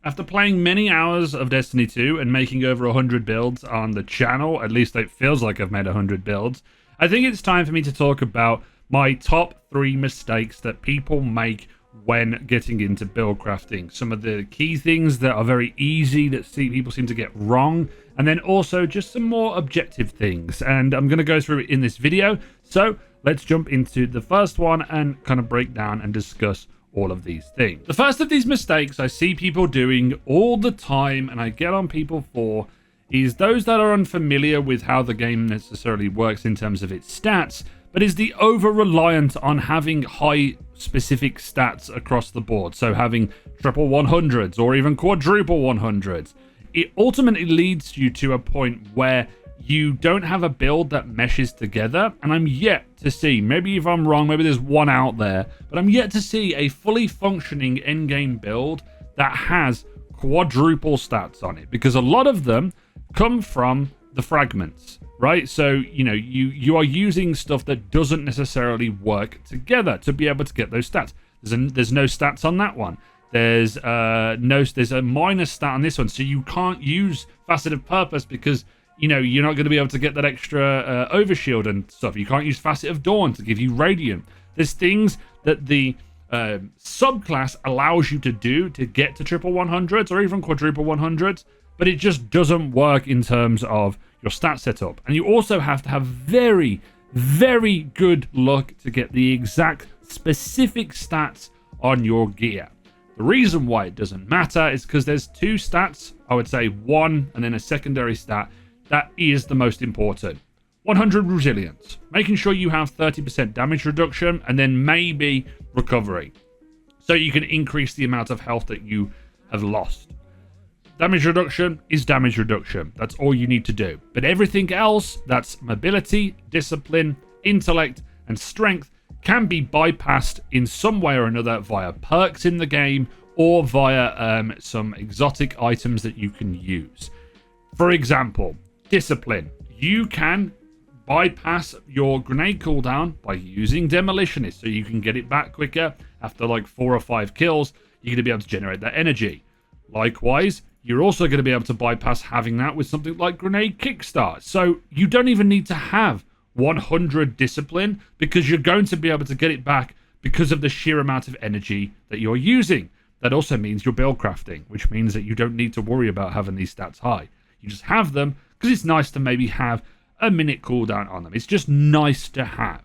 After playing many hours of Destiny 2 and making over 100 builds on the channel, at least it feels like I've made 100 builds, I think it's time for me to talk about my top 3 mistakes that people make when getting into build crafting. Some of the key things that are very easy that people seem to get wrong, and then also just some more objective things. And I'm going to go through it in this video. So let's jump into the first one and kind of break down and discuss all of these things. The first of these mistakes I see people doing all the time, and I get on people for, is those that are unfamiliar with how the game necessarily works in terms of its stats, but is the over-reliance on having high specific stats across the board. So having triple 100s or even quadruple 100s. It ultimately leads you to a point where you don't have a build that meshes together, and I'm yet to see, maybe if I'm wrong, maybe there's one out there, but I'm yet to see a fully functioning endgame build that has quadruple stats on it, because a lot of them come from the fragments, right? So, you know, you are using stuff that doesn't necessarily work together to be able to get those stats. There's no stats on that one. There's a minus stat on this one, so you can't use Facet of Purpose because, you know, you're not going to be able to get that extra overshield and stuff. You can't use Facet of Dawn to give you Radiant. There's things that the subclass allows you to do to get to triple 100s or even quadruple 100s, but it just doesn't work in terms of your stat setup. And you also have to have very, very good luck to get the exact specific stats on your gear. The reason why it doesn't matter is because there's 2 stats, I would say 1 and then a secondary stat, that is the most important. 100 resilience, making sure you have 30% damage reduction and then maybe recovery, so you can increase the amount of health that you have lost. Damage reduction is damage reduction. That's all you need to do. But everything else, that's mobility, discipline, intellect, and strength, can be bypassed in some way or another via perks in the game or via some exotic items that you can use. For example, discipline. You can bypass your grenade cooldown by using Demolitionist, so you can get it back quicker. After like 4 or 5 kills, you're going to be able to generate that energy. Likewise, you're also going to be able to bypass having that with something like Grenade Kickstart. So you don't even need to have 100 discipline, because you're going to be able to get it back because of the sheer amount of energy that you're using. That also means you're build crafting, which means that you don't need to worry about having these stats high. You just have them because it's nice to maybe have a minute cooldown on them. It's just nice to have.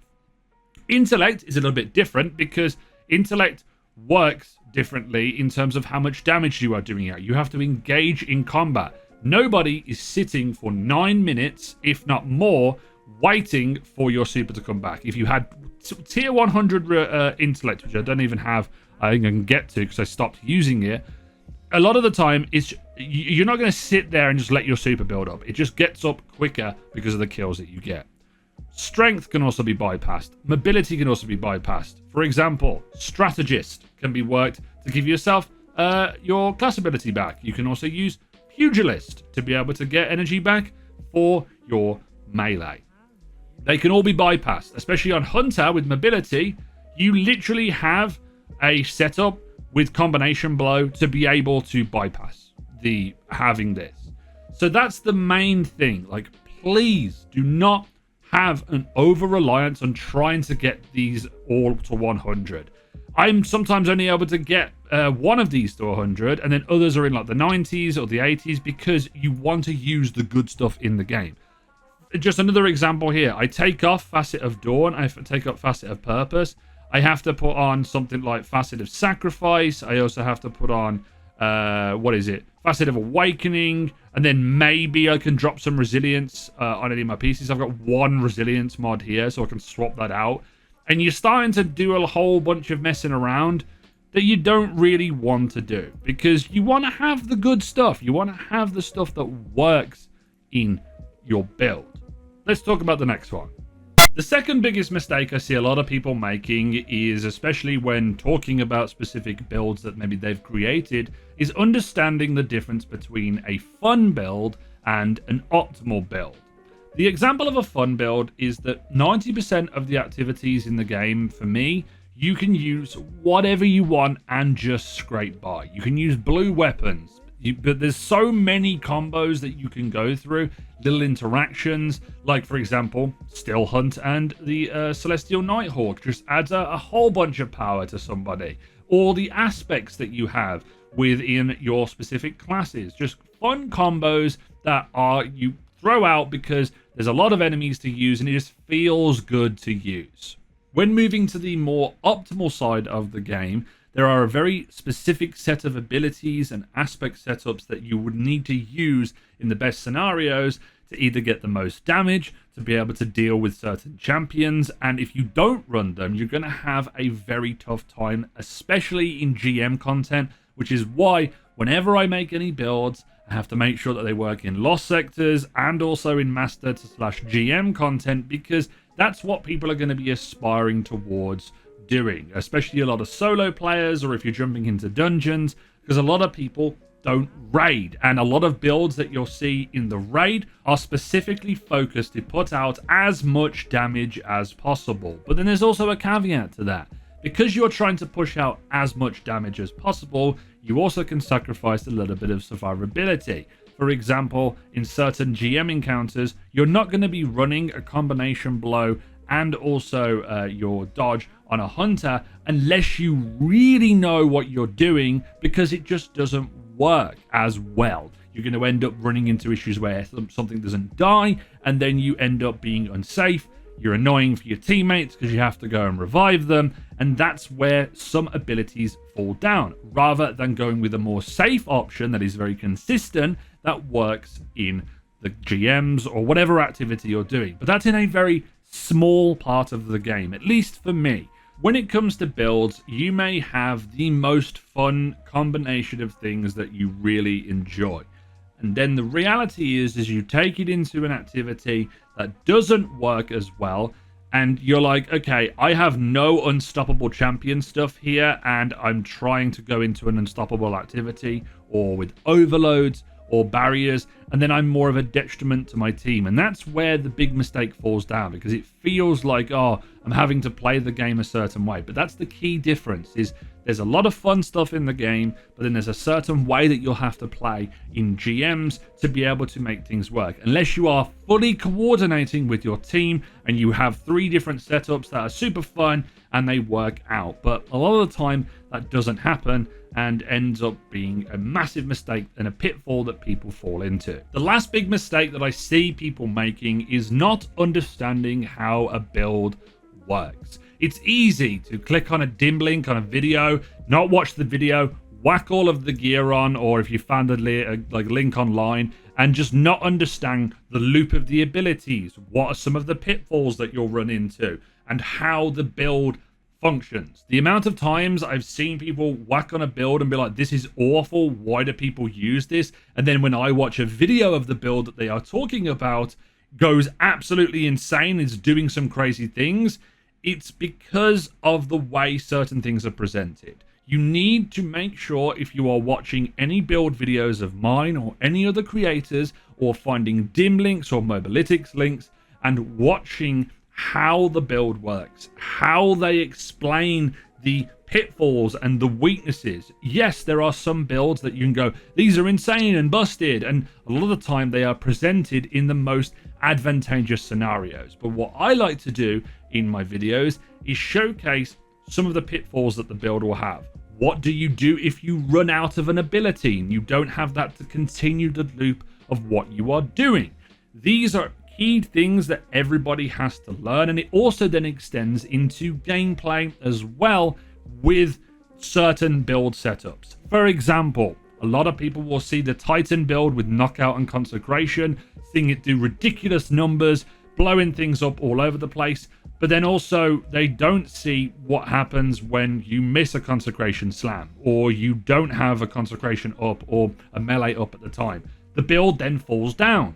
Intellect is a little bit different because intellect works differently in terms of how much damage you are doing out. You have to engage in combat. Nobody is sitting for 9 minutes, if not more, waiting for your super to come back. If you had tier 100 intellect, which I don't even have, I can get to because I stopped using it, a lot of the time you're not going to sit there and just let your super build up. It just gets up quicker because of the kills that you get. Strength can also be bypassed. Mobility can also be bypassed. For example, Strategist can be worked to give yourself your class ability back. You can also use Pugilist to be able to get energy back for your melee. They can all be bypassed, especially on Hunter with mobility. You literally have a setup with combination blow to be able to bypass having this. So that's the main thing. Like, please do not have an over-reliance on trying to get these all to 100. I'm sometimes only able to get one of these to 100, and then others are in like the 90s or the 80s because you want to use the good stuff in the game. Just another example here. I take off Facet of Dawn. I take off Facet of Purpose. I have to put on something like Facet of Sacrifice. I also have to put on, Facet of Awakening. And then maybe I can drop some Resilience on any of my pieces. I've got 1 Resilience mod here, so I can swap that out. And you're starting to do a whole bunch of messing around that you don't really want to do. Because you want to have the good stuff. You want to have the stuff that works in your build. Let's talk about the next one. The second biggest mistake I see a lot of people making is, especially when talking about specific builds that maybe they've created, is understanding the difference between a fun build and an optimal build. The example of a fun build is that 90% of the activities in the game, for me, you can use whatever you want and just scrape by. You can use blue weapons, but there's so many combos that you can go through, little interactions, like for example, Still Hunt and the Celestial Nighthawk just adds a whole bunch of power to somebody. Or the aspects that you have within your specific classes, just fun combos that you throw out because there's a lot of enemies to use and it just feels good to use. When moving to the more optimal side of the game, there are a very specific set of abilities and aspect setups that you would need to use in the best scenarios to either get the most damage, to be able to deal with certain champions, and if you don't run them, you're going to have a very tough time, especially in GM content, which is why whenever I make any builds, I have to make sure that they work in lost sectors and also in master to /GM content, because that's what people are going to be aspiring towards doing, especially a lot of solo players, or if you're jumping into dungeons, because a lot of people don't raid, and a lot of builds that you'll see in the raid are specifically focused to put out as much damage as possible. But then there's also a caveat to that. Because you're trying to push out as much damage as possible, you also can sacrifice a little bit of survivability. For example, in certain GM encounters, you're not going to be running a combination blow and also your dodge on a hunter unless you really know what you're doing, because it just doesn't work as well. You're going to end up running into issues where something doesn't die and then you end up being unsafe. You're annoying for your teammates because you have to go and revive them, and that's where some abilities fall down, rather than going with a more safe option that is very consistent, that works in the GMs or whatever activity you're doing. But that's in a very small part of the game, at least for me. When it comes to builds, you may have the most fun combination of things that you really enjoy. And then the reality is you take it into an activity that doesn't work as well, and you're like, okay, I have no unstoppable champion stuff here, and I'm trying to go into an unstoppable activity, or with overloads, or barriers, and then I'm more of a detriment to my team. And that's where the big mistake falls down, because it feels like, oh, I'm having to play the game a certain way. But that's the key difference, is there's a lot of fun stuff in the game, but then there's a certain way that you'll have to play in GMs to be able to make things work. Unless you are fully coordinating with your team and you have 3 different setups that are super fun and they work out. But a lot of the time that doesn't happen and ends up being a massive mistake and a pitfall that people fall into. The last big mistake that I see people making is not understanding how a build works. It's easy to click on a dim link on a video, not watch the video, whack all of the gear on, or if you found a link online, and just not understand the loop of the abilities, what are some of the pitfalls that you'll run into, and how the build functions. The amount of times I've seen people whack on a build and be like, this is awful, why do people use this? And then when I watch a video of the build that they are talking about, goes absolutely insane, is doing some crazy things. It's because of the way certain things are presented. You need to make sure, if you are watching any build videos of mine or any other creators, or finding dim links or mobalytics links and watching how the build works, how they explain the pitfalls and the weaknesses. Yes, there are some builds that you can go, these are insane and busted, and a lot of the time they are presented in the most advantageous scenarios. But what I like to do in my videos is showcase some of the pitfalls that the build will have. What do you do if you run out of an ability and you don't have that to continue the loop of what you are doing? These are key things that everybody has to learn, and it also then extends into gameplay as well with certain build setups. For example, a lot of people will see the Titan build with knockout and consecration, seeing it do ridiculous numbers, blowing things up all over the place, but then also they don't see what happens when you miss a consecration slam, or you don't have a consecration up or a melee up at the time. The build then falls down.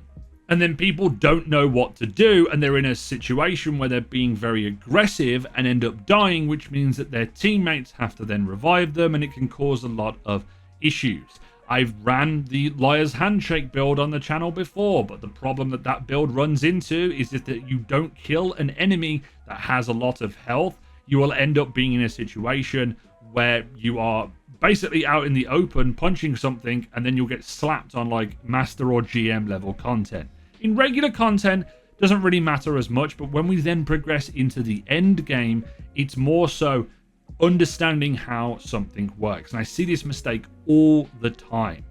And then people don't know what to do, and they're in a situation where they're being very aggressive and end up dying, which means that their teammates have to then revive them, and it can cause a lot of issues. I've ran the Liar's Handshake build on the channel before, but the problem that that build runs into is that you don't kill an enemy that has a lot of health. you will end up being in a situation where you are basically out in the open punching something, and then you'll get slapped on like master or GM level content. In regular content, doesn't really matter as much, but when we then progress into the end game, it's more so understanding how something works. And I see this mistake all the time.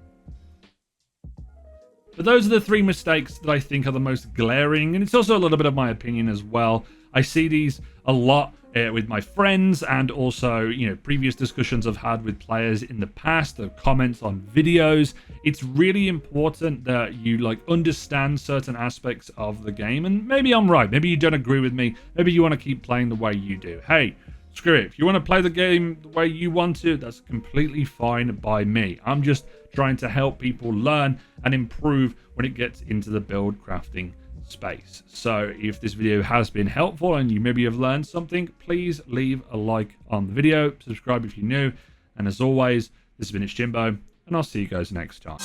But those are the 3 mistakes that I think are the most glaring, and it's also a little bit of my opinion as well. I see these a lot with my friends, and also, you know, previous discussions I've had with players in the past, the comments on videos. It's really important that you like understand certain aspects of the game, and maybe I'm right, maybe you don't agree with me, maybe you want to keep playing the way you do. Hey, screw it. If you want to play the game the way you want to, that's completely fine by me. I'm just trying to help people learn and improve when it gets into the build crafting space. So if this video has been helpful and you maybe have learned something, please leave a like on the video, subscribe if you're new, and as always, this has been It's Jimbo, and I'll see you guys next time.